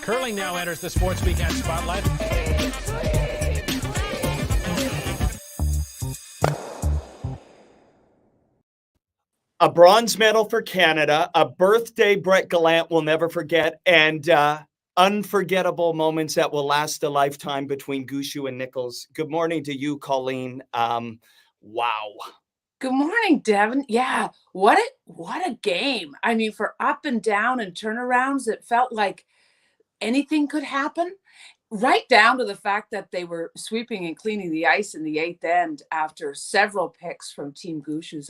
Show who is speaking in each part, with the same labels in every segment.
Speaker 1: Curling now enters the Sports Weekend spotlight.
Speaker 2: A bronze medal for Canada, a birthday Brett Gallant will never forget, and unforgettable moments that will last a lifetime between Gushue and Nichols. Good morning to you, Colleen. Wow.
Speaker 3: Good morning, Devin. Yeah, what a game. I mean, for up and down and turnarounds, it felt like anything could happen, right down to the fact that they were sweeping and cleaning the ice in the eighth end after several picks from Team Gushue's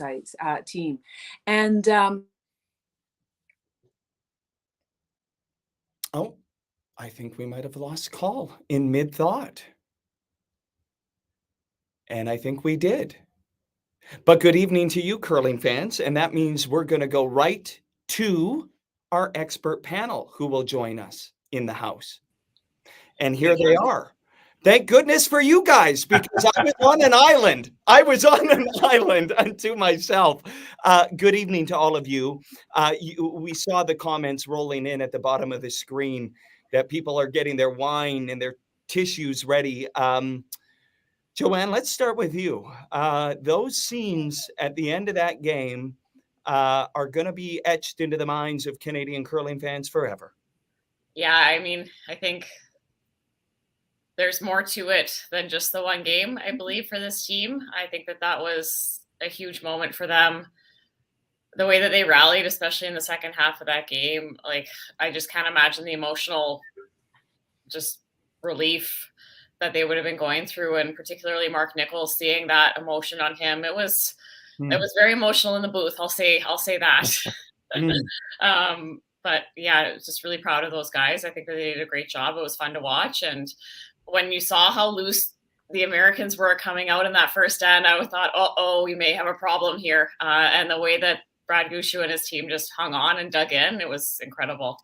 Speaker 3: team. And
Speaker 2: oh, I think we might have lost call in mid-thought. And I think we did. But good evening to you, curling fans. And that means we're going to go right to our expert panel who will join us in the house. And here they are. Thank goodness for you guys, because I was on an island. I was on an island unto myself. Good evening to all of you. We saw the comments rolling in at the bottom of the screen that people are getting their wine and their tissues ready. Joanne, let's start with you. Those scenes at the end of that game are going to be etched into the minds of Canadian curling fans forever.
Speaker 4: Yeah, I mean, I think there's more to it than just the one game, I believe, for this team. I think that was a huge moment for them. The way that they rallied, especially in the second half of that game, like, I just can't imagine the emotional just relief that they would have been going through, and particularly Mark Nichols, seeing that emotion on him. It was very emotional in the booth. I'll say that. But yeah, just really proud of those guys. I think that they did a great job. It was fun to watch. And when you saw how loose the Americans were coming out in that first end, I thought, we may have a problem here. And the way that Brad Gushue and his team just hung on and dug in, it was incredible.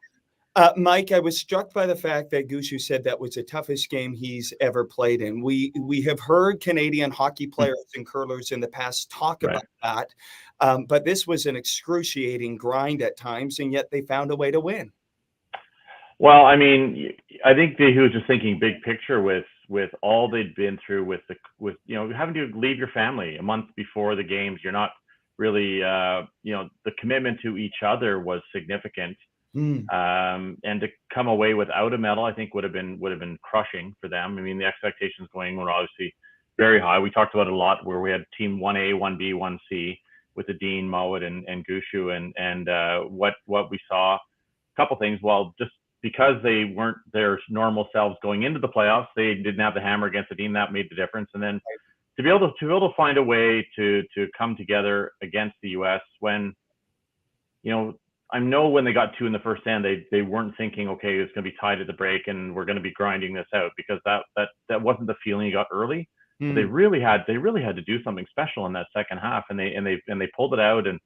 Speaker 2: Mike, I was struck by the fact that Gushue said that was the toughest game he's ever played in. We have heard Canadian hockey players and curlers in the past talk about that, but this was an excruciating grind at times, and yet they found a way to win.
Speaker 5: Well, I mean, I think he was just thinking big picture with all they'd been through with having to leave your family a month before the games. You're not really, the commitment to each other was significant. And to come away without a medal, I think would have been crushing for them. I mean, the expectations going were obviously very high. We talked about it a lot, where we had team 1A, 1B, 1C with the Dean, Mowat, and Gushue, and what we saw. A couple things. Well, just because they weren't their normal selves going into the playoffs, they didn't have the hammer against the Dean. That made the difference. And then to be able to find a way to come together against the U.S. when, I know when they got two in the first end, they weren't thinking, okay, it's going to be tied at the break and we're going to be grinding this out, because that wasn't the feeling you got early. So they really had to do something special in that second half, and they pulled it out. And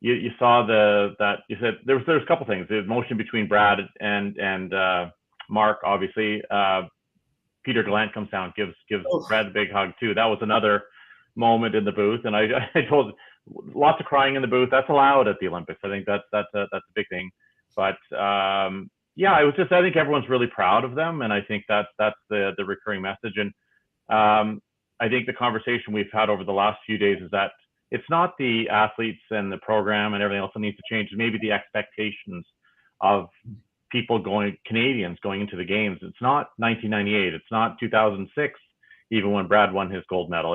Speaker 5: you saw that you said there was a couple things. The emotion between Brad and Mark, obviously. Peter Gallant comes down, gives Brad a big hug too. That was another moment in the booth, and I told. Lots of crying in the booth. That's allowed at the Olympics. I think that's a big thing. But it was just, I think everyone's really proud of them, and I think that's the recurring message. And I think the conversation we've had over the last few days is that it's not the athletes and the program and everything else that needs to change. Maybe the expectations of Canadians going into the games. It's not 1998. It's not 2006. Even when Brad won his gold medal,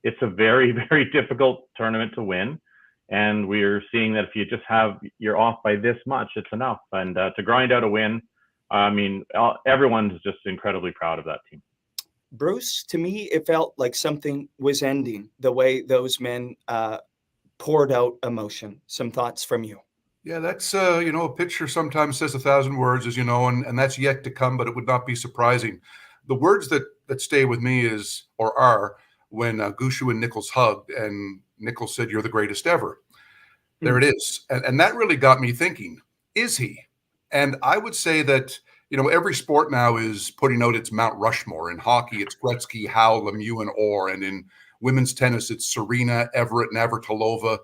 Speaker 5: it's a very, very difficult tournament to win. And we're seeing that if you're off by this much, it's enough. And to grind out a win, I mean, everyone's just incredibly proud of that team.
Speaker 2: Bruce, to me, it felt like something was ending, the way those men poured out emotion. Some thoughts from you?
Speaker 6: Yeah, that's, a picture sometimes says 1,000 words, as you know, and that's yet to come, but it would not be surprising. The words that stay with me are when Gushue and Nichols hugged, and Nichols said, "You're the greatest ever." There it is. And that really got me thinking, is he? And I would say that, every sport now is putting out its Mount Rushmore. In hockey, it's Gretzky, Howe, Lemieux, and Orr. And in women's tennis, it's Serena, Everett, Navratilova,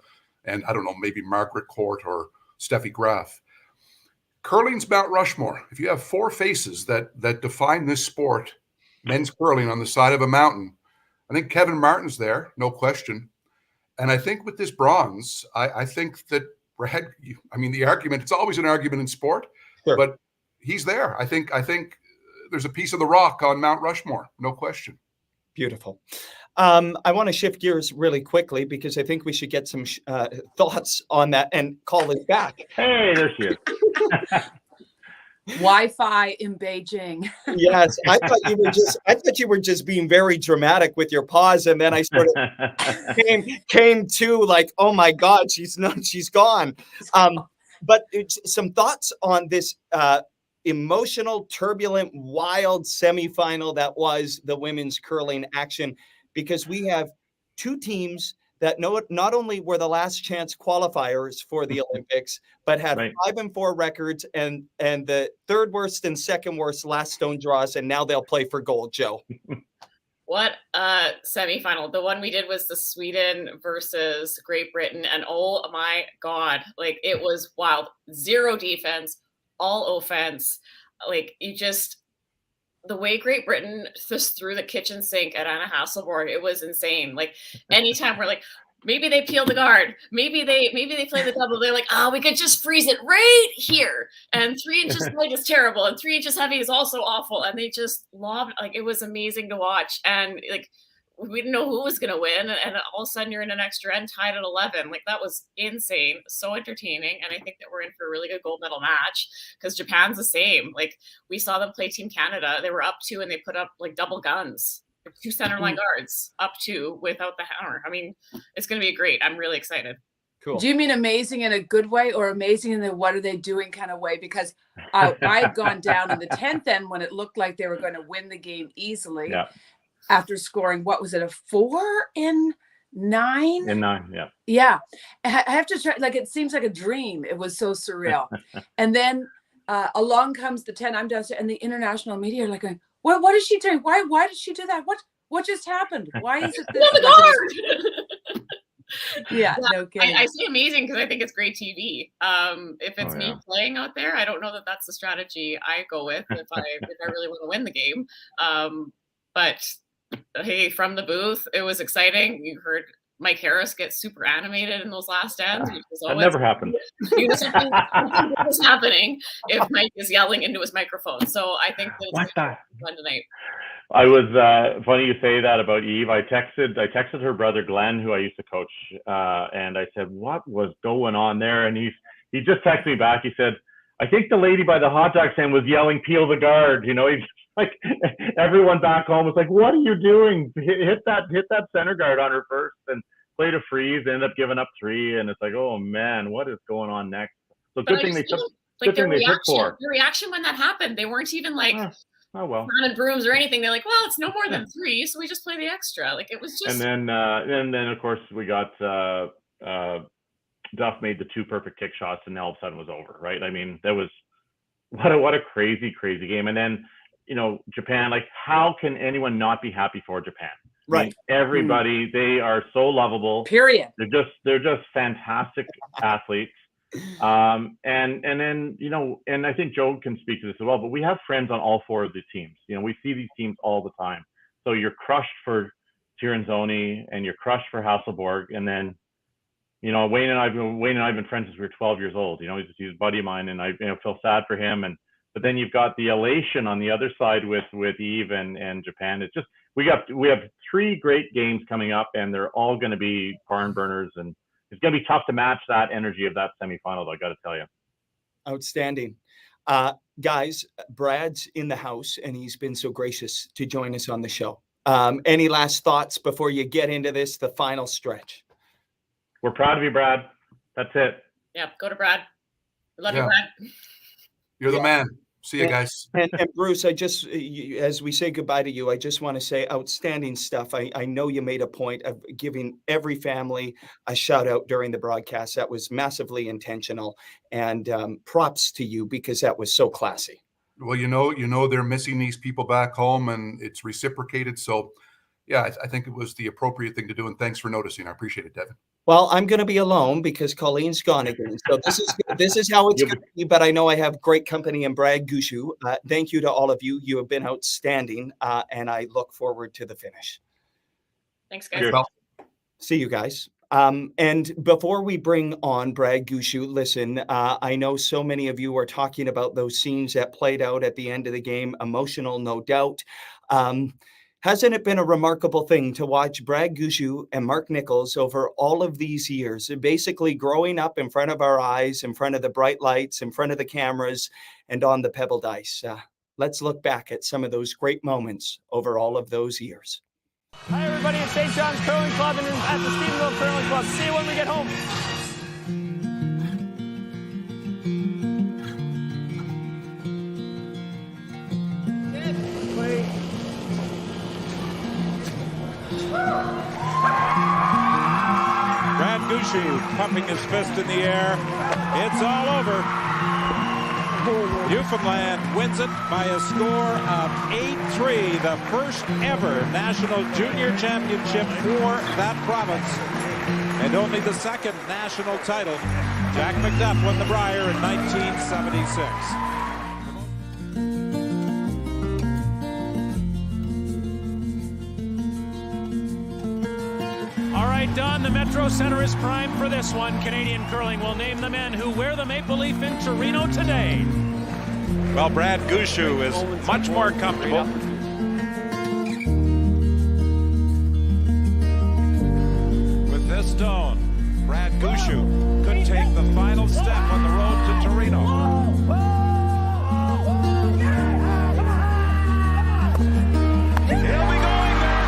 Speaker 6: and I don't know, maybe Margaret Court or Steffi Graf. Curling's Mount Rushmore. If you have four faces that define this sport, men's curling on the side of a mountain, I think Kevin Martin's there, no question. And I think with this bronze, I think that Brad, I mean, the argument, it's always an argument in sport,
Speaker 2: Sure.
Speaker 6: but he's there. I think there's a piece of the rock on Mount Rushmore, no question.
Speaker 2: Beautiful. I want to shift gears really quickly because I think we should get some thoughts on that and call it back.
Speaker 5: Hey, there she is.
Speaker 3: Wi-Fi in Beijing.
Speaker 2: Yes, I thought you were just being very dramatic with your pause, and then I sort of came to like, oh my God, she's gone. But some thoughts on this emotional, turbulent, wild semifinal that was the women's curling action, because we have two teams that not only were the last chance qualifiers for the Olympics, but had 5-4 records and the third worst and second worst last stone draws, and now they'll play for gold, Joe.
Speaker 4: What a semifinal. The one we did was the Sweden versus Great Britain, and oh my God, like it was wild. Zero defense, all offense. Like the way Great Britain just threw the kitchen sink at Anna Hasselborg, it was insane. Like anytime we're like, maybe they peel the guard, maybe they play the double. They're like, we could just freeze it right here. And 3 inches light is terrible, and 3 inches heavy is also awful. And they just lobbed, like it was amazing to watch. And like we didn't know who was gonna win, and all of a sudden you're in an extra end tied at 11. Like that was insane, so entertaining. And I think that we're in for a really good gold medal match because Japan's the same. Like we saw them play Team Canada. They were up 2 and they put up like double guns. 2 center line guards up 2 without the hammer. I mean, it's going to be great. I'm really excited.
Speaker 2: Cool.
Speaker 3: Do you mean amazing in a good way or amazing in the what are they doing kind of way? Because I'd gone down in the 10th end when it looked like they were going to win the game easily after scoring, what was it, a 4 in 9?
Speaker 5: In 9, yeah.
Speaker 3: Yeah. I have to try, like, it seems like a dream. It was so surreal. And then along comes the 10, I'm downstairs, and the international media are like going, what is she doing? Why did she do that? What just happened? Why is it this?
Speaker 4: The guard!
Speaker 3: Yeah, no kidding.
Speaker 4: I say amazing because I think it's great TV. If it's me playing out there, I don't know that that's the strategy I go with if I really want to win the game. But hey, from the booth, it was exciting. You heard Mike Harris get super animated in those last ends, which was always,
Speaker 5: that never happened.
Speaker 4: Something was happening if Mike is yelling into his microphone. So I think that's fun tonight.
Speaker 5: I was funny you say that about Eve. I texted her brother Glenn, who I used to coach, and I said, "What was going on there?" And he just texted me back. He said, "I think the lady by the hot dog stand was yelling, 'Peel the guard.'" You know, he's like, everyone back home was like, "What are you doing? Hit that center guard on her first," and played a freeze. Ended up giving up 3, and it's like, oh man, what is going on next? So good thing they took.
Speaker 4: Like their reaction when that happened, they weren't even like,
Speaker 5: oh well,
Speaker 4: running brooms or anything. They're like, well, it's no more than 3, so we just play the extra. Like it was just. And
Speaker 5: then of course we got Duff made the 2 perfect kick shots, and all of a sudden it was over, right? I mean, that was what a crazy game. And then Japan, like how can anyone not be happy for Japan?
Speaker 2: Right.
Speaker 5: I mean, everybody, they are so lovable.
Speaker 3: Period.
Speaker 5: They're just fantastic athletes. And then, and I think Joe can speak to this as well, but we have friends on all 4 of the teams. We see these teams all the time. So you're crushed for Tirinzoni and you're crushed for Hasselborg. And then, Wayne and I've been friends since we were 12 years old. He's a buddy of mine, and I feel sad for him. But then you've got the elation on the other side with Eve and Japan. It's just, we have 3 great games coming up, and they're all going to be barn burners, and it's going to be tough to match that energy of that semifinal, I got to tell you.
Speaker 2: Outstanding. Guys, Brad's in the house, and he's been so gracious to join us on the show. Any last thoughts before you get into the final stretch?
Speaker 5: We're proud of you, Brad. That's it.
Speaker 4: Yeah, go to Brad. Love you, Brad.
Speaker 6: You're the man. See you guys.
Speaker 2: And Bruce, as we say goodbye to you, I just want to say outstanding stuff. I know you made a point of giving every family a shout out during the broadcast. That was massively intentional, and props to you because that was so classy.
Speaker 6: Well, they're missing these people back home, and it's reciprocated. So yeah, I think it was the appropriate thing to do. And thanks for noticing. I appreciate it, Devin.
Speaker 2: Well, I'm going to be alone because Colleen's gone again. So this is how it's going to be. But I know I have great company in Brad Gushue. Thank you to all of you. You have been outstanding, and I look forward to the finish.
Speaker 4: Thanks, guys.
Speaker 2: See you guys. And before we bring on Brad Gushue, listen, I know so many of you are talking about those scenes that played out at the end of the game. Emotional, no doubt. Hasn't it been a remarkable thing to watch Brad Gushue and Mark Nichols over all of these years, basically growing up in front of our eyes, in front of the bright lights, in front of the cameras, and on the pebbled ice? Let's look back at some of those great moments over all of those years.
Speaker 1: Hi, everybody. It's St. John's Curling Club and at the Stephenville Curling Club. See you when we get home.
Speaker 7: Brad Gushue pumping his fist in the air. It's all over. Newfoundland wins it by a score of 8-3, the first ever national junior championship for that province, and only the second national title. Jack McDuff won the Brier in 1976.
Speaker 1: All right, Don, the Metro Center is primed for this one. Canadian Curling will name the men who wear the maple leaf in Torino today.
Speaker 7: Well, Brad Gushue is much more comfortable. With this stone, Brad Gushue could take the final step on the road to Torino. He'll be going there.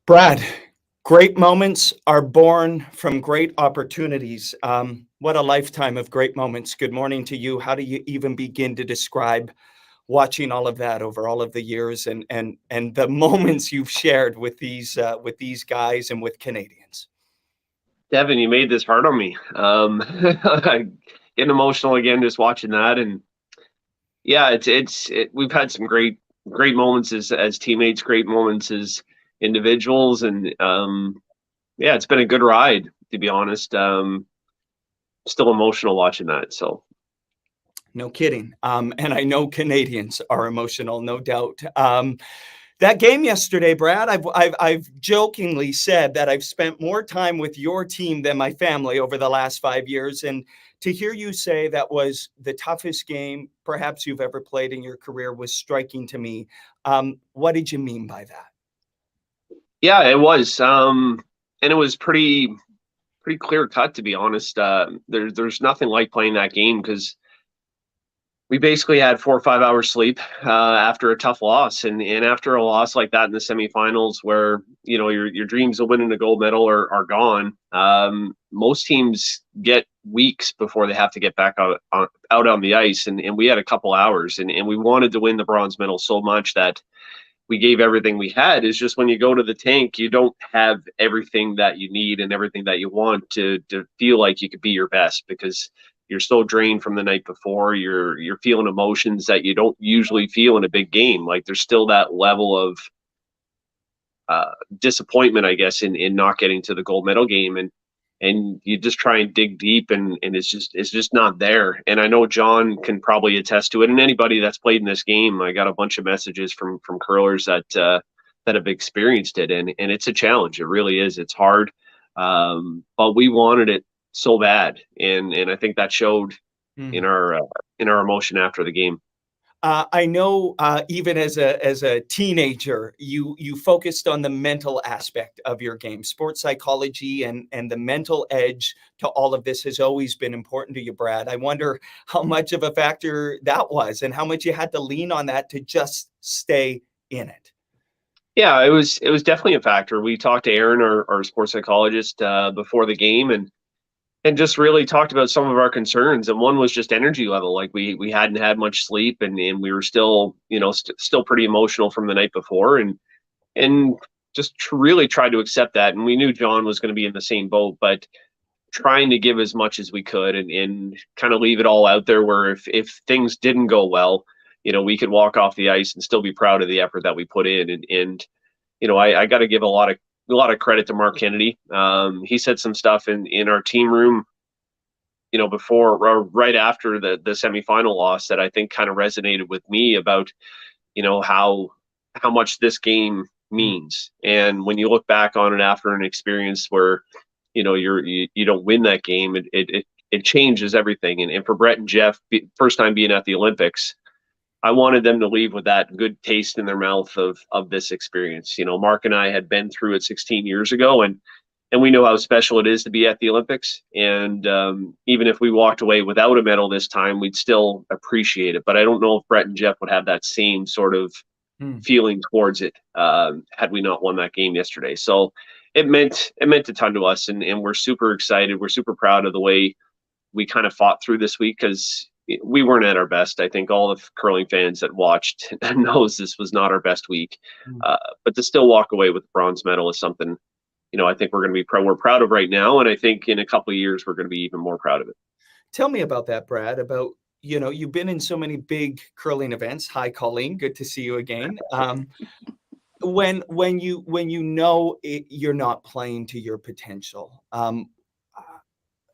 Speaker 2: Brad, great moments are born from great opportunities. What a lifetime of great moments. Good morning to you. How do you even begin to describe watching all of that over all of the years and the moments you've shared with these guys and with Canadians?
Speaker 8: Devin, you made this hard on me. Getting emotional again just watching that, and Yeah, we've had some great moments as teammates, great moments as individuals, and yeah, it's been a good ride, to be honest. Still emotional watching that. So
Speaker 2: No kidding. And I know Canadians are emotional, no doubt. That game yesterday, Brad, I've jokingly said that I've spent more time with your team than my family over the last 5 years. And to hear you say that was the toughest game perhaps you've ever played in your career was striking to me. What did you mean by that?
Speaker 8: yeah, it was. And it was pretty clear cut, to be honest. There's nothing like playing that game because we basically had 4 or 5 hours sleep after a tough loss, and after a loss like that in the semifinals, where your dreams of winning a gold medal are gone. Most teams get weeks before they have to get back out on the ice, and we had a couple hours, and we wanted to win the bronze medal so much that we gave everything we had. Is just when you go to the tank, you don't have everything that you need and everything that you want to feel like you could be your best, because you're so drained from the night before. You're feeling emotions that you don't usually feel in a big game. Like there's still that level of disappointment, I guess, in not getting to the gold medal game, and you just try and dig deep, and it's just not there. And I know John can probably attest to it, and anybody that's played in this game. I got a bunch of messages from curlers that have experienced it, and it's a challenge. It really is. It's hard, but we wanted it so bad, and I think that showed in our emotion after the game.
Speaker 2: I know even as a teenager, you focused on the mental aspect of your game. Sports psychology and the mental edge to all of this has always been important to you, Brad. I wonder how much of a factor that was and how much you had to lean on that to just stay in it.
Speaker 8: Yeah, it was definitely a factor. We talked to Aaron, our sports psychologist, before the game, and just really talked about some of our concerns. And one was just energy level. Like we hadn't had much sleep, and we were still, still pretty emotional from the night before, and just really tried to accept that. And we knew John was going to be in the same boat, but trying to give as much as we could, and kind of leave it all out there where if things didn't go well, we could walk off the ice and still be proud of the effort that we put in. And I got to give a lot of credit to Mark Kennedy. He said some stuff in our team room, before or right after the semifinal loss that I think kind of resonated with me about, how much this game means. And when you look back on it after an experience where, you don't win that game, it changes everything. And for Brett and Jeff, first time being at the Olympics, I wanted them to leave with that good taste in their mouth of this experience. Mark and I had been through it 16 years ago, and we know how special it is to be at the Olympics. And even if we walked away without a medal this time, we'd still appreciate it. But I don't know if Brett and Jeff would have that same sort of feeling towards it had we not won that game yesterday. So it meant a ton to us, and we're super excited. We're super proud of the way we kind of fought through this week, because we weren't at our best. I think all of curling fans that watched knows this was not our best week. But to still walk away with the bronze medal is something, I think we're going to be we're proud of right now. And I think in a couple of years, we're going to be even more proud of it.
Speaker 2: Tell me about that, Brad, about, you've been in so many big curling events. Hi, Colleen. Good to see you again. When you're not playing to your potential,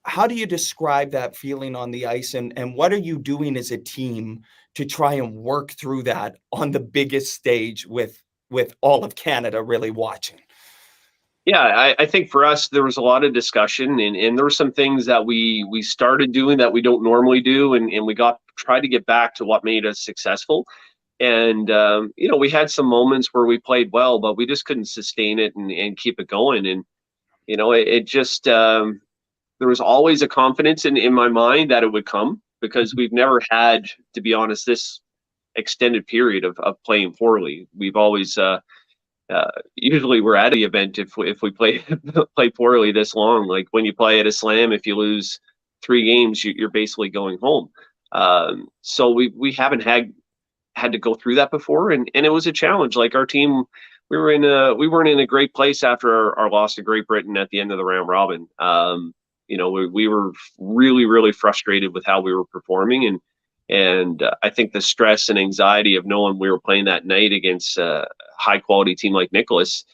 Speaker 2: how do you describe that feeling on the ice, and what are you doing as a team to try and work through that on the biggest stage with all of Canada really watching?
Speaker 8: Yeah, I think for us, there was a lot of discussion, and there were some things that we started doing that we don't normally do, and we tried to get back to what made us successful. And, we had some moments where we played well, but we just couldn't sustain it and keep it going. And, it just, there was always a confidence in my mind that it would come, because we've never had, to be honest, this extended period of playing poorly. We've always, usually we're at the event if we play poorly this long. Like when you play at a slam, if you lose 3 games, you're basically going home. So we haven't had to go through that before, and it was a challenge. Like our team, we weren't in a great place after our loss to Great Britain at the end of the round robin. We were really, really frustrated with how we were performing, And I think the stress and anxiety of knowing we were playing that night against a high quality team like Nicholas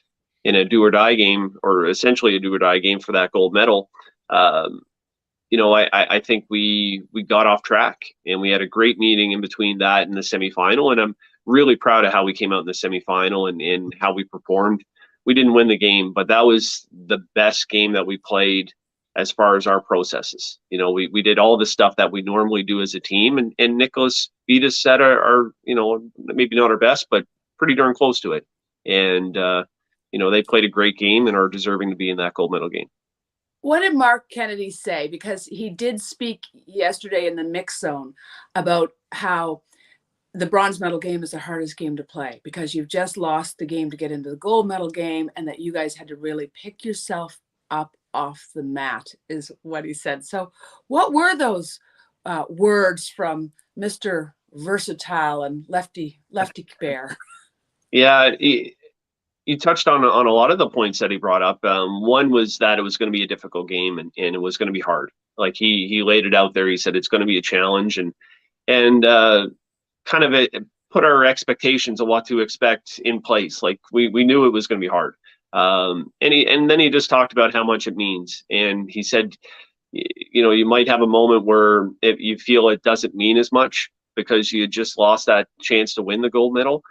Speaker 8: in a do or die game, or essentially a do or die game for that gold medal, I think we got off track, and we had a great meeting in between that and the semifinal. And I'm really proud of how we came out in the semifinal and how we performed. We didn't win the game, but that was the best game that we played as far as our processes. We did all the stuff that we normally do as a team, and Nicholas beat us at our maybe not our best, but pretty darn close to it. And, they played a great game and are deserving to be in that gold medal game.
Speaker 3: What did Mark Kennedy say? Because he did speak yesterday in the mix zone about how the bronze medal game is the hardest game to play because you've just lost the game to get into the gold medal game, and that you guys had to really pick yourself up off the mat, is what he said. So what were those words from Mr. Versatile and Lefty Bear?
Speaker 8: Yeah, you touched on a lot of the points that he brought up. One was that it was going to be a difficult game, and it was going to be hard. Like he laid it out there. He said it's going to be a challenge, and kind of put our expectations of what to expect in place. Like we knew it was going to be hard. And then he just talked about how much it means. And he said, you might have a moment where if you feel it doesn't mean as much because you just lost that chance to win the gold medal.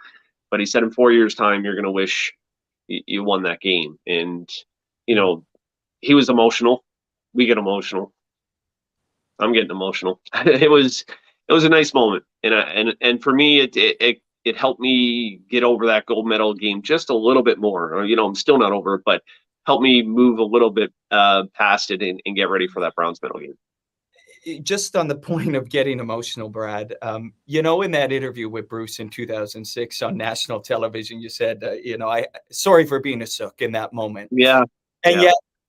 Speaker 8: But he said in 4 years' time, you're going to wish you won that game. And, he was emotional. We get emotional. I'm getting emotional. It was a nice moment. And for me, it helped me get over that gold medal game just a little bit more. I'm still not over it, but helped me move a little bit past it and get ready for that bronze medal game.
Speaker 2: Just on the point of getting emotional, Brad, in that interview with Bruce in 2006 on national television, you said, sorry for being a sook in that moment.
Speaker 8: Yeah.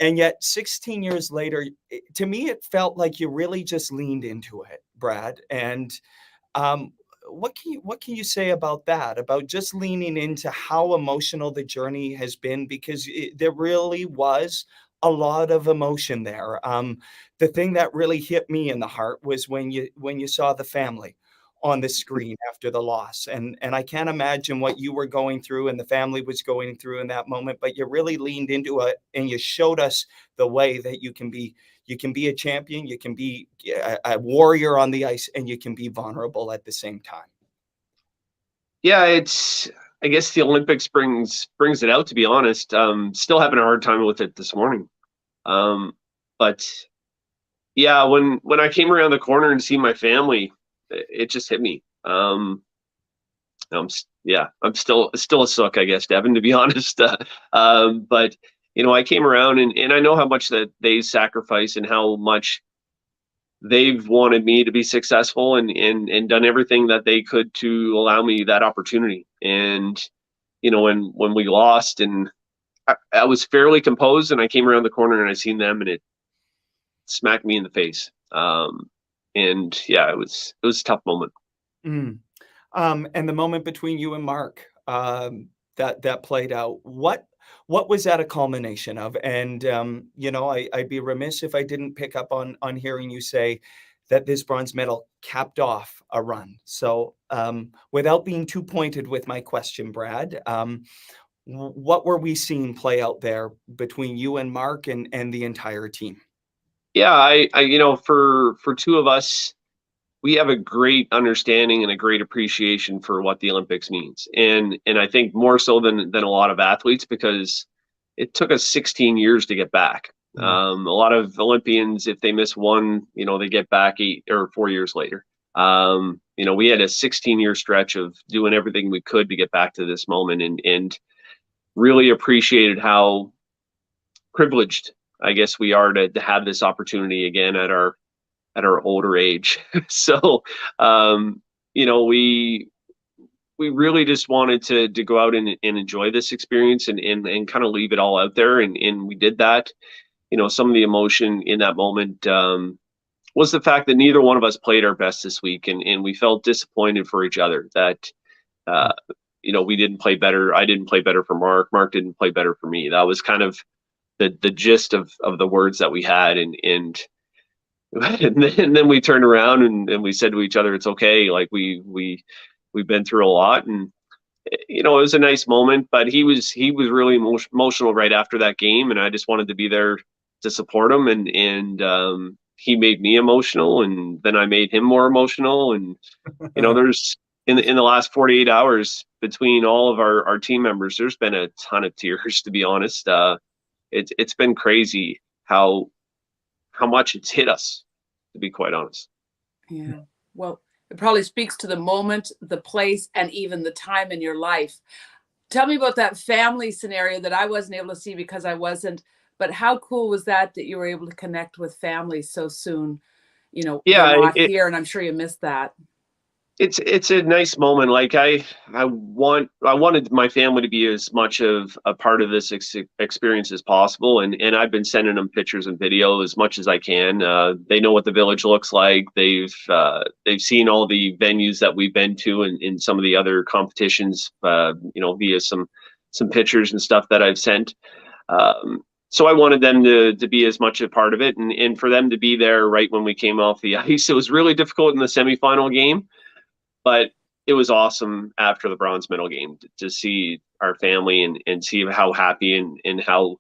Speaker 2: And yet 16 years later, to me, it felt like you really just leaned into it, Brad. And what can you say about that, about just leaning into how emotional the journey has been? Because there really was a lot of emotion there. The thing that really hit me in the heart was when you saw the family on the screen after the loss. And I can't imagine what you were going through and the family was going through in that moment, but you really leaned into it and you showed us the way that you can be a champion, you can be a warrior on the ice, and you can be vulnerable at the same time.
Speaker 8: Yeah, I guess the Olympics brings it out, to be honest. Still having a hard time with it this morning. But yeah, when I came around the corner and see my family, it just hit me. I'm still a sook, I guess, Devin, to be honest. But I came around and I know how much that they sacrifice and how much they've wanted me to be successful and done everything that they could to allow me that opportunity. And, when we lost, and I was fairly composed, and I came around the corner and I seen them, and it smacked me in the face. And yeah, it was a tough moment.
Speaker 2: And the moment between you and Mark, that played out, what was that a culmination of? And, I'd be remiss if I didn't pick up on hearing you say that this bronze medal capped off a run. So without being too pointed with my question, Brad, what were we seeing play out there between you and Mark and the entire team?
Speaker 8: Yeah, I for two of us, we have a great understanding and a great appreciation for what the Olympics means. And I think more so than a lot of athletes, because it took us 16 years to get back. Mm-hmm. A lot of Olympians, if they miss one, they get back 8 or 4 years later. We had a 16-year stretch of doing everything we could to get back to this moment, and really appreciated how privileged, I guess, we are to have this opportunity again at our older age. So, we really just wanted to go out and enjoy this experience and kind of leave it all out there. And we did that. Some of the emotion in that moment was the fact that neither one of us played our best this week. And we felt disappointed for each other that, we didn't play better. I didn't play better for Mark. Mark didn't play better for me. That was kind of the gist of the words that we had. And and then we turned around and we said to each other, it's okay. Like we've been through a lot, and it was a nice moment, but he was really emotional right after that game, and I just wanted to be there to support him, and he made me emotional, and then I made him more emotional, and there's in the last 48 hours between all of our team members, there's been a ton of tears, to be honest. It's been crazy how much it's hit us, to be quite honest.
Speaker 3: Yeah. Well, it probably speaks to the moment, the place, and even the time in your life. Tell me about that family scenario that I wasn't able to see because I wasn't, but how cool was that you were able to connect with family so soon?
Speaker 8: Yeah,
Speaker 3: they're not here, and I'm sure you missed that.
Speaker 8: It's a nice moment. Like I wanted my family to be as much of a part of this experience as possible, and I've been sending them pictures and video as much as I can. They know what the village looks like. They've seen all the venues that we've been to in some of the other competitions. Via some pictures and stuff that I've sent. So I wanted them to be as much a part of it, and for them to be there right when we came off the ice. It was really difficult in the semifinal game. But it was awesome after the bronze medal game to see our family and see how happy and how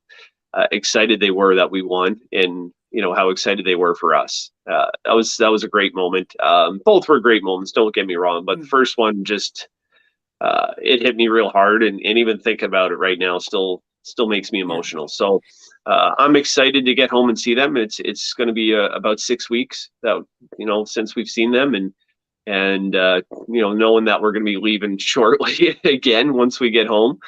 Speaker 8: excited they were that we won, and how excited they were for us. That was a great moment. Both were great moments, don't get me wrong, but the first one just it hit me real hard, and even thinking about it right now still makes me emotional. So I'm excited to get home and see them. It's going to be about 6 weeks that since we've seen them, and knowing that we're going to be leaving shortly again once we get home,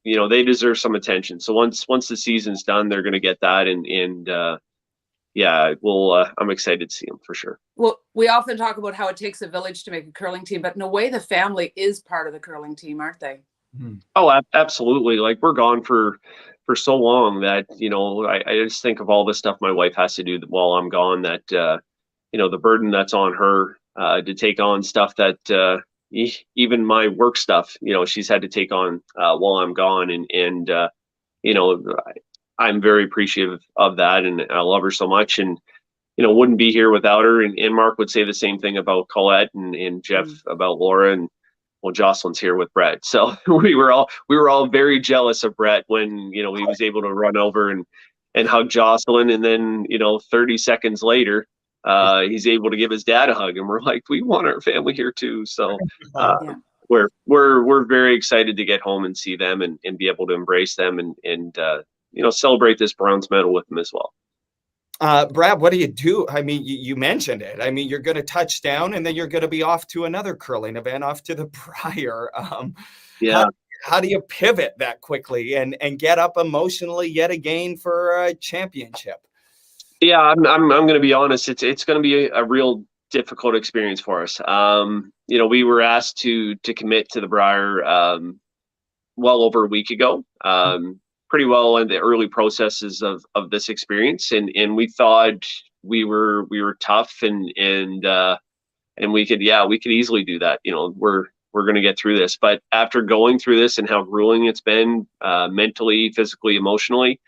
Speaker 8: they deserve some attention. So once the season's done, they're going to get that, and I'm excited to see them for sure.
Speaker 3: Well, we often talk about how it takes a village to make a curling team, but in a way, the family is part of the curling team, aren't they?
Speaker 8: Oh, absolutely. Like we're gone for so long that I just think of all the stuff my wife has to do while I'm gone. That the burden that's on her. To take on stuff that even my work stuff, she's had to take on while I'm gone, and I'm very appreciative of that, and I love her so much, and wouldn't be here without her. And Mark would say the same thing about Colette, and Jeff about Laura, and well, Jocelyn's here with Brett, so we were all very jealous of Brett when he was able to run over and hug Jocelyn, and then 30 seconds later. He's able to give his dad a hug, and we're like, we want our family here too. So we're very excited to get home and see them and be able to embrace them and celebrate this bronze medal with them as well.
Speaker 2: Brad, what do you do? I mean, you mentioned it. I mean, you're going to touch down, and then you're going to be off to another curling event, off to the Brier. How do you pivot that quickly and get up emotionally yet again for a championship?
Speaker 8: Yeah, I'm going to be honest. It's going to be a real difficult experience for us. We were asked to commit to the Brier well over a week ago. Pretty well in the early processes of this experience, and we thought we were tough and we could easily do that. We're going to get through this. But after going through this and how grueling it's been, mentally, physically, emotionally.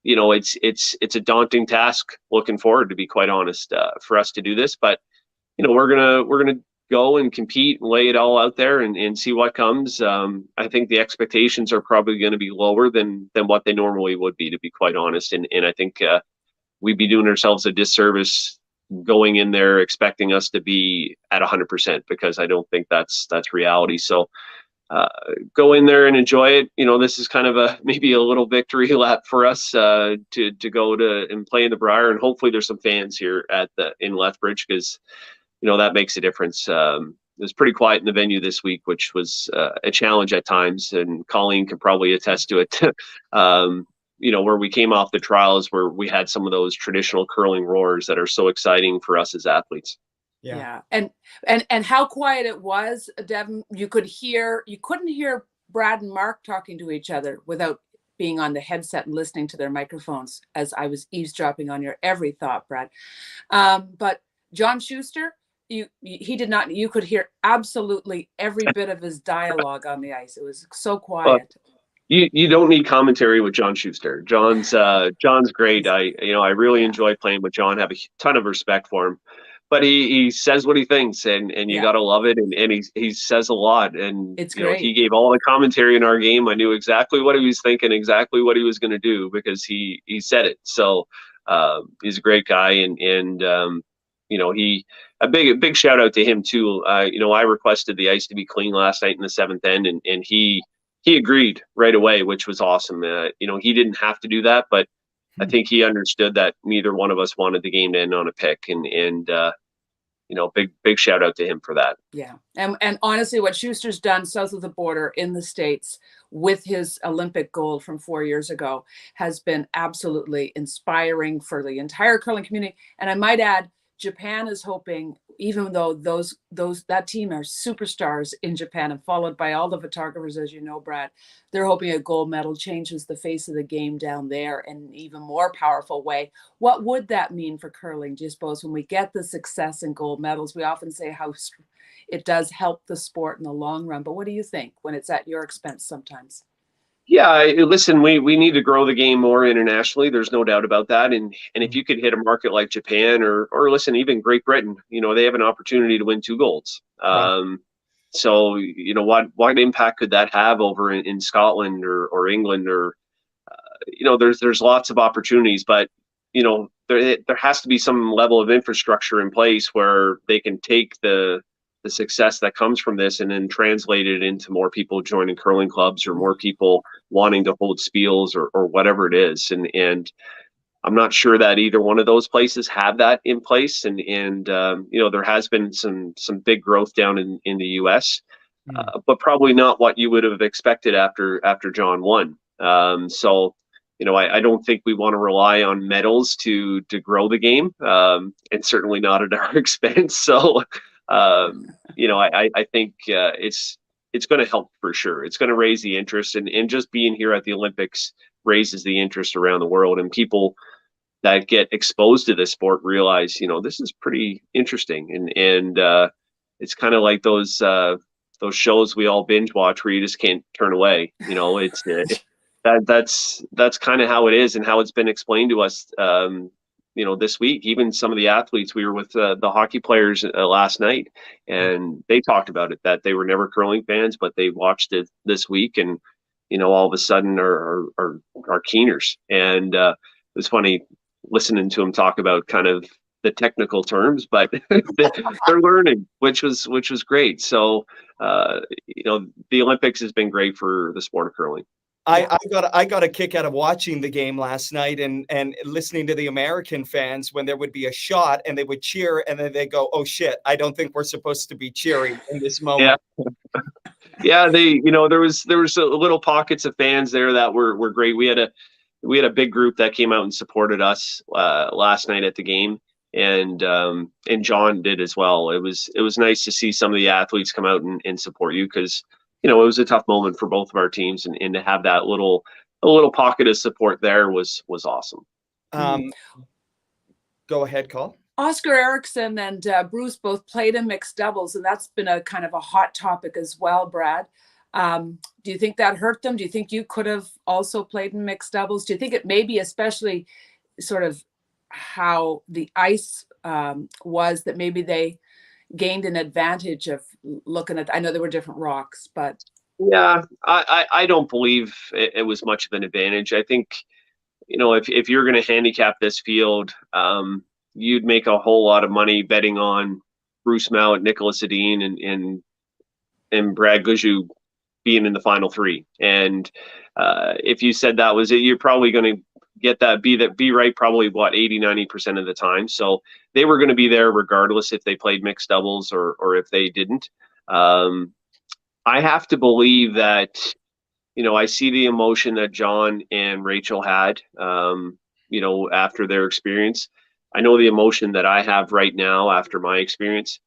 Speaker 8: It's a daunting task looking forward, to be quite honest, for us to do this, but we're gonna go and compete and lay it all out there and see what comes. I think the expectations are probably going to be lower than what they normally would be, to be quite honest, and I think we'd be doing ourselves a disservice going in there expecting us to be at 100%, because I don't think that's reality. So go in there and enjoy it. This is kind of maybe a little victory lap for us to go to and play in the Brier, and hopefully there's some fans here in Lethbridge, because that makes a difference. It was pretty quiet in the venue this week, which was a challenge at times, and Colleen could probably attest to it. Where we came off the trials, where we had some of those traditional curling roars that are so exciting for us as athletes.
Speaker 3: Yeah. And how quiet it was, Devin. You couldn't hear Brad and Mark talking to each other without being on the headset and listening to their microphones, as I was eavesdropping on your every thought, Brad. But John Schuster, he did not. You could hear absolutely every bit of his dialogue on the ice. It was so quiet.
Speaker 8: You don't need commentary with John Schuster. John's great. I really enjoy playing with John. Have a ton of respect for him, but he says what he thinks, and you gotta love it. And he says a lot, and
Speaker 3: It's
Speaker 8: he
Speaker 3: great.
Speaker 8: gave all the commentary in our game. I knew exactly what he was thinking, exactly what he was going to do because he said it. So he's a great guy, and he a big shout out to him too. I requested the ice to be clean last night in the seventh end, and he agreed right away, which was awesome. He didn't have to do that, but I think he understood that neither one of us wanted the game to end on a pick, and big shout out to him for that.
Speaker 3: Yeah. And honestly, what Schuster's done south of the border in the States with his Olympic gold from 4 years ago has been absolutely inspiring for the entire curling community. And I might add, Japan is hoping, even though that team are superstars in Japan and followed by all the photographers, as you know, Brad, they're hoping a gold medal changes the face of the game down there in an even more powerful way. What would that mean for curling? Do you suppose when we get the success in gold medals, we often say how it does help the sport in the long run, but what do you think when it's at your expense sometimes?
Speaker 8: Yeah, listen, we need to grow the game more internationally. There's no doubt about that. And if you could hit a market like Japan or listen, even Great Britain, they have an opportunity to win 2 golds.
Speaker 2: Right.
Speaker 8: So what impact could that have over in Scotland or England or there's lots of opportunities, but there has to be some level of infrastructure in place where they can take the success that comes from this and then translate it into more people joining curling clubs or more people wanting to hold spiels or whatever it is. And I'm not sure that either one of those places have that in place. And there has been some big growth down in the US, but probably not what you would have expected after John won. So I don't think we want to rely on medals to grow the game, and certainly not at our expense. So I think it's going to help for sure. It's going to raise the interest, and just being here at the Olympics raises the interest around the world, and people that get exposed to this sport realize, this is pretty interesting, and it's kind of like those shows we all binge watch where you just can't turn away. It's that's kind of how it is and how it's been explained to us. This week, even some of the athletes, we were with the hockey players last night, and they talked about it, that they were never curling fans, but they watched it this week, and all of a sudden are keeners. And it was funny listening to them talk about kind of the technical terms, but they're learning, which was great. So the Olympics has been great for the sport of curling.
Speaker 2: I got a kick out of watching the game last night and listening to the American fans when there would be a shot and they would cheer and then they go, "Oh shit, I don't think we're supposed to be cheering in this moment."
Speaker 8: Yeah, there was a little pockets of fans there that were great. We had a big group that came out and supported us last night at the game, and John did as well. It was nice to see some of the athletes come out and support you, because it was a tough moment for both of our teams, and to have that little pocket of support there was awesome.
Speaker 2: Go ahead, Call.
Speaker 3: Oscar Erickson and Bruce both played in mixed doubles, and that's been a kind of a hot topic as well, Brad. Do you think that hurt them? Do you think you could have also played in mixed doubles? Do you think it maybe, especially sort of how the ice was, that maybe they gained an advantage of looking at, I know there were different rocks, but
Speaker 8: yeah, I don't believe it was much of an advantage. I think, if you're going to handicap this field, you'd make a whole lot of money betting on Bruce Mount, Nicholas Edin, and Brad Gushue being in the final 3. And if you said that was it, you're probably going to get that be right probably 80-90% of the time. So they were going to be there regardless if they played mixed doubles or if they didn't. I have to believe that I see the emotion that John and Rachel had after their experience. I know the emotion that I have right now after my experience.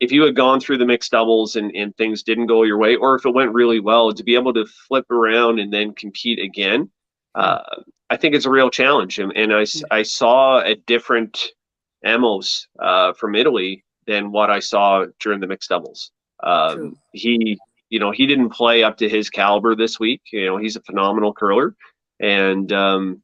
Speaker 8: If you had gone through the mixed doubles and things didn't go your way, or if it went really well, to be able to flip around and then compete again, I think it's a real challenge. And I saw a different Amos from Italy than what I saw during the mixed doubles. He he didn't play up to his caliber this week. He's a phenomenal curler, and I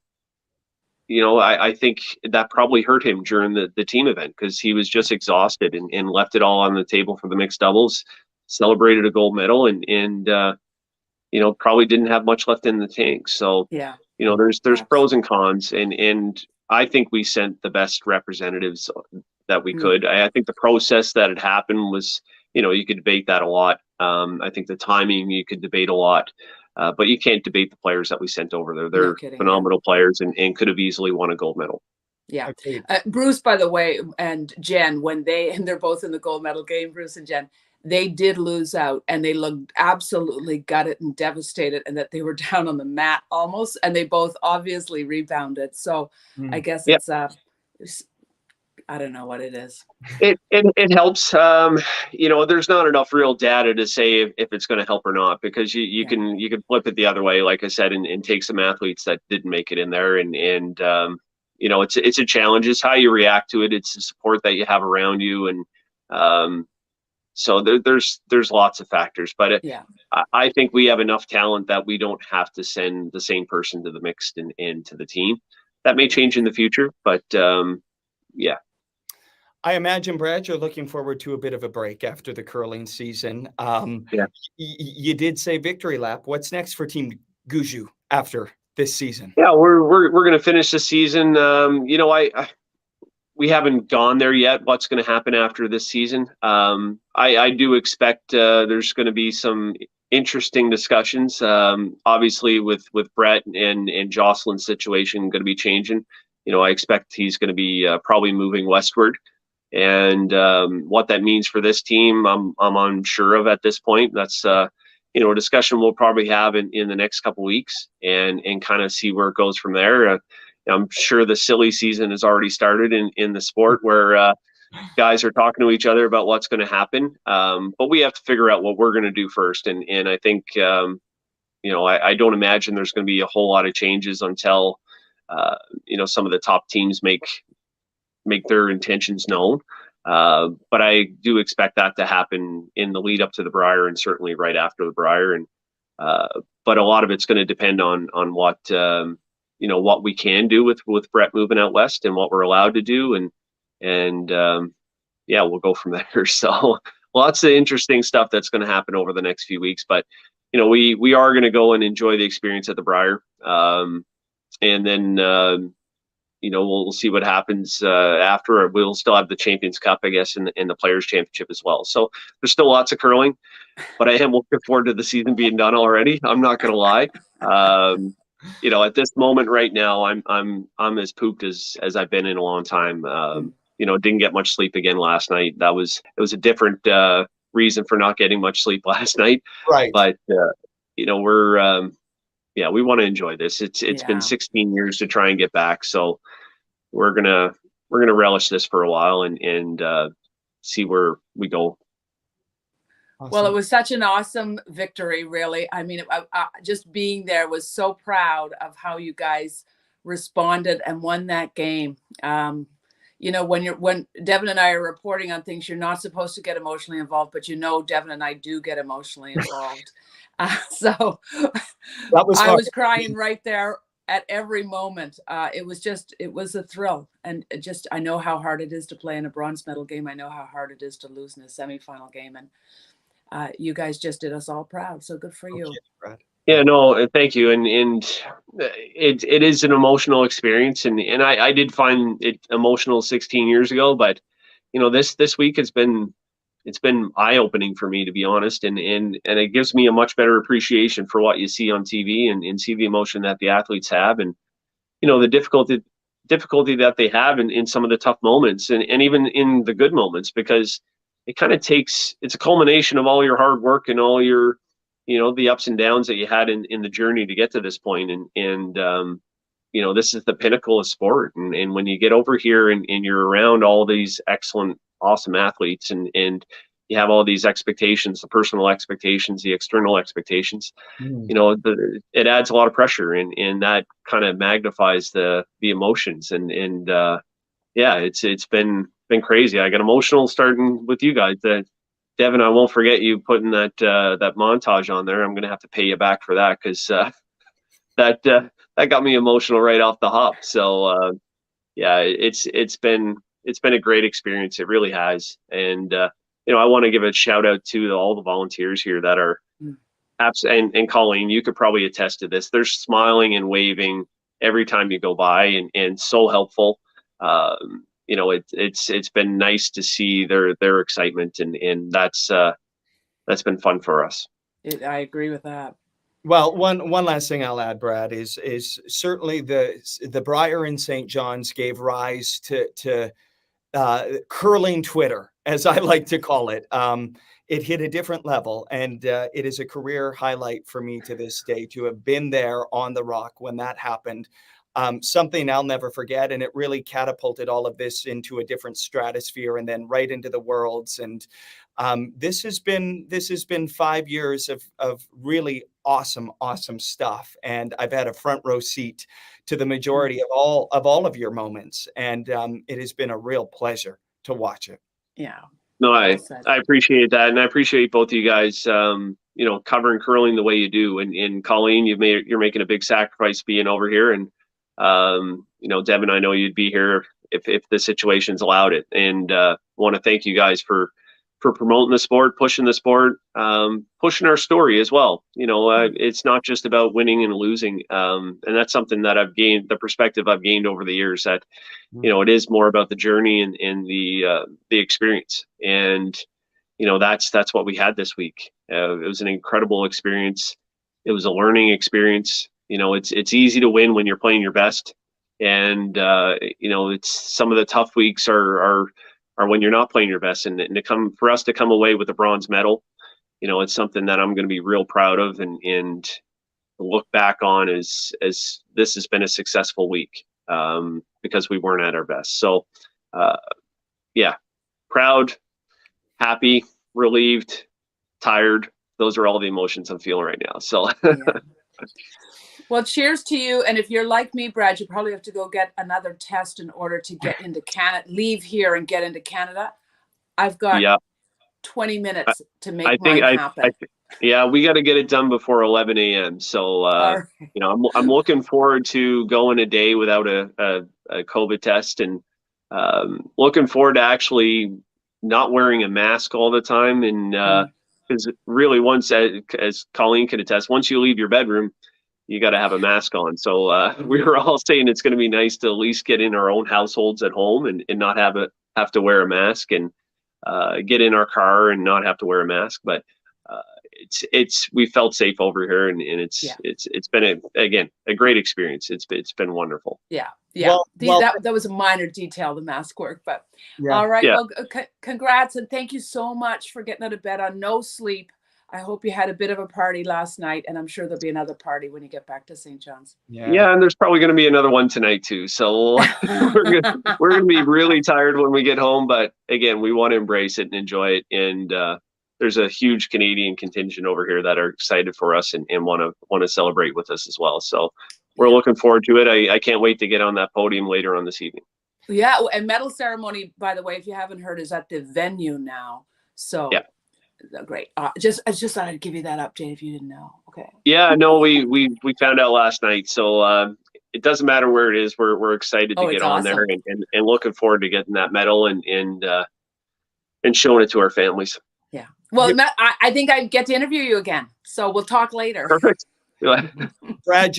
Speaker 8: think that probably hurt him during the team event because he was just exhausted and left it all on the table for the mixed doubles, celebrated a gold medal, and probably didn't have much left in the tank. So,
Speaker 3: Yeah.
Speaker 8: There's pros and cons, and I think we sent the best representatives that we could. I think the process that had happened was, you could debate that a lot. I think the timing you could debate a lot. But you can't debate the players that we sent over there. They're phenomenal players and could have easily won a gold medal.
Speaker 3: Yeah. Bruce, by the way, and Jen, they're both in the gold medal game, Bruce and Jen, they did lose out and they looked absolutely gutted and devastated and that they were down on the mat almost. And they both obviously rebounded. So I guess it's I don't know what it is.
Speaker 8: It helps. There's not enough real data to say if it's going to help or not, because you can flip it the other way, like I said, and take some athletes that didn't make it in there, and it's a challenge. It's how you react to it. It's the support that you have around you, and so there's lots of factors. But I think we have enough talent that we don't have to send the same person to the mixed and to the team. That may change in the future, but yeah.
Speaker 2: I imagine, Brad, you're looking forward to a bit of a break after the curling season. You did say victory lap. What's next for Team Gushue after this season?
Speaker 8: Yeah, we're going to finish the season. We haven't gone there yet. What's going to happen after this season? I do expect there's going to be some interesting discussions. Obviously, with Brett and Jocelyn's situation going to be changing. I expect he's going to be probably moving westward. And what that means for this team, I'm unsure of at this point. That's a discussion we'll probably have in the next couple of weeks and kind of see where it goes from there. I'm sure the silly season has already started in the sport where guys are talking to each other about what's going to happen. But we have to figure out what we're going to do first. And I think, I don't imagine there's going to be a whole lot of changes until, some of the top teams make their intentions known. But I do expect that to happen in the lead up to the Brier and certainly right after the Brier. And but a lot of it's going to depend on what what we can do with Brett moving out west and what we're allowed to do, and we'll go from there. So lots of interesting stuff that's going to happen over the next few weeks. But we are going to go and enjoy the experience at the Brier, and then we'll see what happens after. We'll still have the Champions Cup, I guess, in the Players Championship as well. So there's still lots of curling, but I am looking forward to the season being done already. I'm not going to lie. At this moment right now, I'm as pooped as I've been in a long time. Didn't get much sleep again last night. It was a different reason for not getting much sleep last night.
Speaker 2: Right.
Speaker 8: But we're we want to enjoy this. It's been 16 years to try and get back, so we're gonna relish this for a while and see where we go.
Speaker 2: Awesome.
Speaker 3: Well, it was such an awesome victory, really. I mean, just being there was so proud of how you guys responded and won that game. When Devin and I are reporting on things, you're not supposed to get emotionally involved, but Devin and I do get emotionally involved. So
Speaker 2: that was
Speaker 3: I was crying right there at every moment. It was a thrill. And I know how hard it is to play in a bronze medal game. I know how hard it is to lose in a semifinal game. And you guys just did us all proud. So good for you.
Speaker 8: Yeah, no, thank you. And it is an emotional experience. And I did find it emotional 16 years ago, but this week it's been eye-opening for me, to be honest, and it gives me a much better appreciation for what you see on TV and see the emotion that the athletes have, and the difficulty that they have in some of the tough moments and even in the good moments, because it kind of it's a culmination of all your hard work and all your the ups and downs that you had in the journey to get to this point, and this is the pinnacle of sport, and when you get over here and you're around all these excellent, awesome athletes and you have all these expectations, the personal expectations, the external expectations, it adds a lot of pressure and that kind of magnifies the emotions and it's been crazy. I got emotional starting with you guys. Devin, I won't forget you putting that montage on there. I'm going to have to pay you back for that, because that got me emotional right off the hop. So yeah, it's been a great experience. It really has. And I want to give a shout out to all the volunteers here that are and Colleen, you could probably attest to this. They're smiling and waving every time you go by, and so helpful. It's been nice to see their excitement, and that's been fun for us.
Speaker 3: I agree with that.
Speaker 2: Well, one last thing I'll add, Brad, is certainly the Brier in St. John's gave rise to curling Twitter, as I like to call it. It hit a different level, and it is a career highlight for me to this day to have been there on the Rock when that happened. Something I'll never forget, and it really catapulted all of this into a different stratosphere, and then right into the Worlds. And this has been 5 years of really awesome stuff, and I've had a front row seat to the majority of all of your moments, and it has been a real pleasure to watch it.
Speaker 3: Yeah.
Speaker 8: No, I appreciate that, and I appreciate both of you guys, covering curling the way you do. And Colleen, you're making a big sacrifice being over here, and Devin, I know you'd be here if the situations allowed it. And want to thank you guys for promoting the sport, pushing the sport, pushing our story as well. It's not just about winning and losing, and that's something that the perspective I've gained over the years, that it is more about the journey and the experience. And that's what we had this week. It was an incredible experience. It was a learning experience. It's easy to win when you're playing your best, and it's some of the tough weeks are when you're not playing your best, and for us to come away with a bronze medal, it's something that I'm going to be real proud of, and look back on as this has been a successful week, because we weren't at our best. So yeah, proud, happy, relieved, tired. Those are all the emotions I'm feeling right now. So
Speaker 3: yeah. Well, cheers to you. And if you're like me, Brad, you probably have to go get another test in order to get into Canada, leave here and get into Canada. I've got 20 minutes to make mine happen.
Speaker 8: Yeah, we got to get it done before 11 a.m. So,
Speaker 3: right.
Speaker 8: I'm looking forward to going a day without a COVID test, and looking forward to actually not wearing a mask all the time. And because really, once, as Colleen could attest, once you leave your bedroom, you got to have a mask on. So we were all saying it's going to be nice to at least get in our own households at home and not have to wear a mask, and get in our car and not have to wear a mask. But we felt safe over here, and it's been a great experience. It's been wonderful.
Speaker 3: Yeah. That was a minor detail, the mask work, but all right. Yeah. Well, congrats, and thank you so much for getting out of bed on no sleep. I hope you had a bit of a party last night, and I'm sure there'll be another party when you get back to St. John's.
Speaker 8: Yeah, and there's probably going to be another one tonight too. So we're going to be really tired when we get home, but again, we want to embrace it and enjoy it. And there's a huge Canadian contingent over here that are excited for us and want to celebrate with us as well. So we're looking forward to it. I can't wait to get on that podium later on this evening.
Speaker 3: Yeah, and medal ceremony, by the way, if you haven't heard, is at the venue now. So yeah. Great. I just thought I'd give you that update if you didn't know. Okay. Yeah,
Speaker 8: no, we found out last night, so it doesn't matter where it is. We're excited to get on there and looking forward to getting that medal and showing it to our families.
Speaker 3: Yeah. Well, I think I get to interview you again, so we'll talk later.
Speaker 8: Perfect.
Speaker 2: Brad,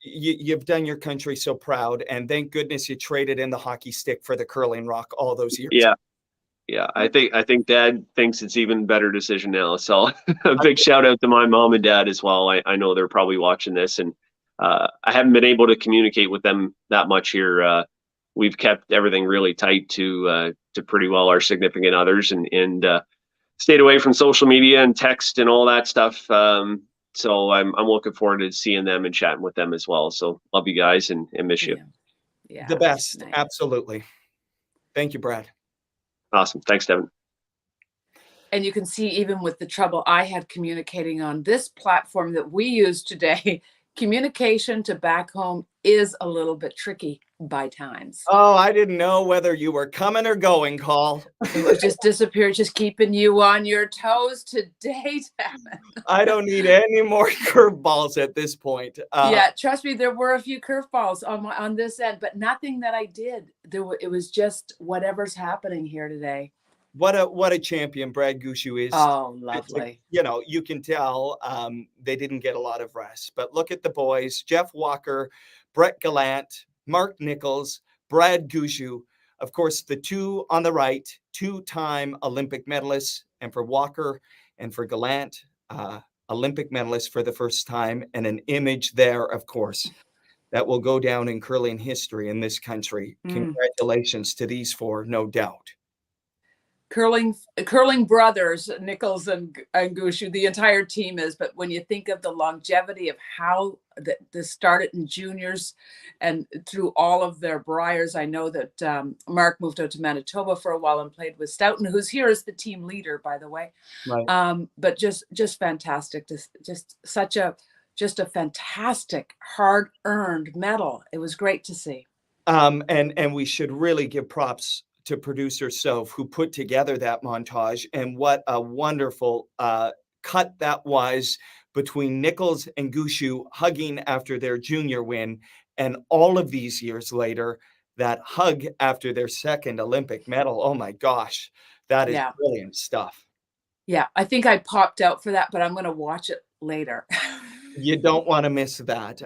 Speaker 2: you've done your country so proud, and thank goodness you traded in the hockey stick for the curling rock all those years.
Speaker 8: Yeah, I think Dad thinks it's even better decision now. So a big shout out to my mom and dad as well. I know they're probably watching this, and I haven't been able to communicate with them that much here. We've kept everything really tight to pretty well our significant others, and stayed away from social media and text and all that stuff. So I'm looking forward to seeing them and chatting with them as well. So love you guys and miss you.
Speaker 2: Yeah, the best. Nice. Absolutely. Thank you, Brad.
Speaker 8: Awesome. Thanks, Devin.
Speaker 3: And you can see, even with the trouble I had communicating on this platform that we use today, communication to back home is a little bit tricky by times.
Speaker 2: Oh, I didn't know whether you were coming or going, Call.
Speaker 3: It was just disappeared, just keeping you on your toes today, Devin.
Speaker 2: I don't need any more curveballs at this point.
Speaker 3: Yeah, trust me, there were a few curveballs on this end, but nothing that I did. It was just whatever's happening here today.
Speaker 2: What a champion Brad Gushue is.
Speaker 3: Oh, lovely.
Speaker 2: You know, you can tell they didn't get a lot of rest. But look at the boys, Jeff Walker, Brett Gallant, Mark Nichols, Brad Gushue. Of course, the two on the right, two-time Olympic medalists. And for Walker and for Gallant, Olympic medalists for the first time. And an image there, of course, that will go down in curling history in this country. Congratulations to these four, no doubt.
Speaker 3: Curling brothers, Nichols and Gushue, the entire team is. But when you think of the longevity of how this started in juniors and through all of their briars, I know that Mark moved out to Manitoba for a while and played with Stoughton, who's here as the team leader, by the way.
Speaker 2: Right.
Speaker 3: But just fantastic. Just a fantastic, hard-earned medal. It was great to see.
Speaker 2: And we should really give props to producer Soph, who put together that montage, and what a wonderful cut that was between Nichols and Gushue hugging after their junior win, and all of these years later, that hug after their second Olympic medal. Oh my gosh, that is brilliant stuff.
Speaker 3: Yeah, I think I popped out for that, but I'm going to watch it later.
Speaker 2: You don't want to miss that.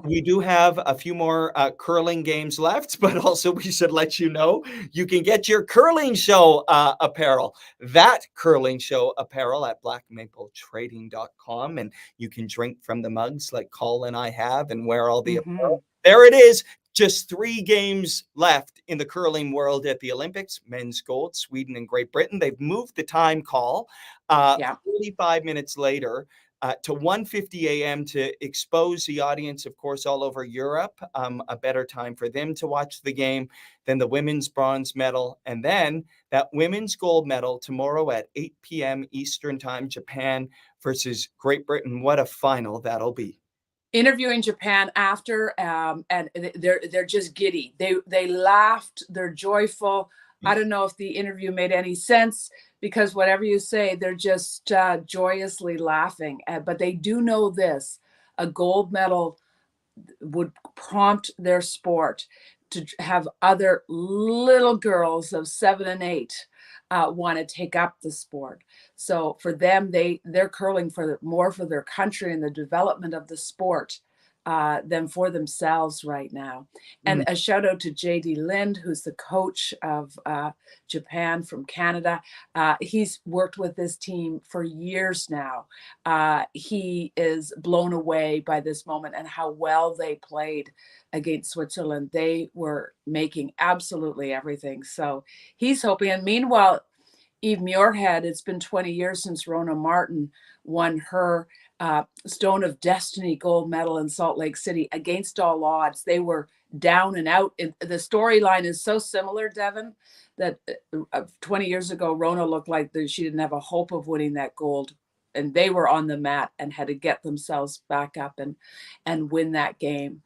Speaker 2: We do have a few more curling games left, but also we should let you know you can get your curling show apparel, that curling show apparel at blackmapletrading.com. And you can drink from the mugs like Call and I have and wear all the apparel. There it is. Just 3 games left in the curling world at the Olympics. Men's gold, Sweden and Great Britain. They've moved the time, Call, 45 minutes later. To 1:50 a.m. to expose the audience, of course, all over Europe, a better time for them to watch the game than the women's bronze medal. And then that women's gold medal tomorrow at 8 p.m. Eastern time, Japan versus Great Britain. What a final that'll be.
Speaker 3: Interviewing Japan after, and they're just giddy. They laughed. They're joyful. I don't know if the interview made any sense, because whatever you say, they're just joyously laughing. But they do know this: a gold medal would prompt their sport to have other little girls of 7 and 8 want to take up the sport. So for them, they're curling more for their country and the development of the sport than for themselves right now. And a shout out to JD Lind, who's the coach of Japan from Canada. He's worked with this team for years now. He is blown away by this moment and how well they played against Switzerland. They were making absolutely everything. So he's hoping. And meanwhile, Eve Muirhead, it's been 20 years since Rona Martin won her Stone of Destiny gold medal in Salt Lake City against all odds. They were down and out. The storyline is so similar, Devin, that 20 years ago, Rona looked like she didn't have a hope of winning that gold. And they were on the mat and had to get themselves back up and win that game.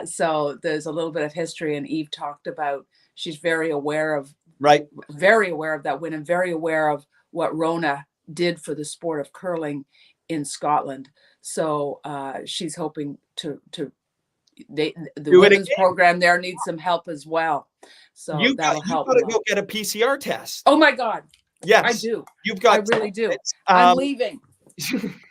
Speaker 3: So there's a little bit of history, and Eve talked about she's very aware of that win and very aware of what Rona did for the sport of curling in Scotland. So she's hoping the women's program there needs some help as well. So that'll help.
Speaker 2: You got to go get a PCR test.
Speaker 3: Oh my God.
Speaker 2: Yes,
Speaker 3: I do.
Speaker 2: I
Speaker 3: really do. I'm leaving.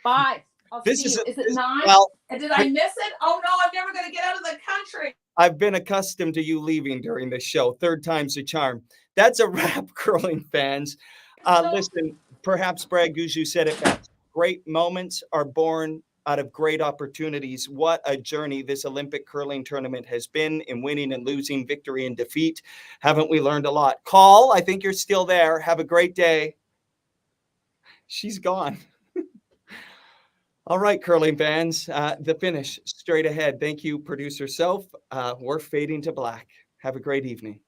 Speaker 3: Bye. I'll see you. Is it 9?
Speaker 2: Well,
Speaker 3: did I miss it? Oh no, I'm never going to get out of the country.
Speaker 2: I've been accustomed to you leaving during the show. 3rd time's a charm. That's a wrap, curling fans. Listen, perhaps Brad Gushue said it best. Great moments are born out of great opportunities. What a journey this Olympic curling tournament has been in winning and losing, victory and defeat. Haven't we learned a lot? Call, I think you're still there. Have a great day. She's gone. All right, curling fans, the finish straight ahead. Thank you, producer Soph. We're fading to black. Have a great evening.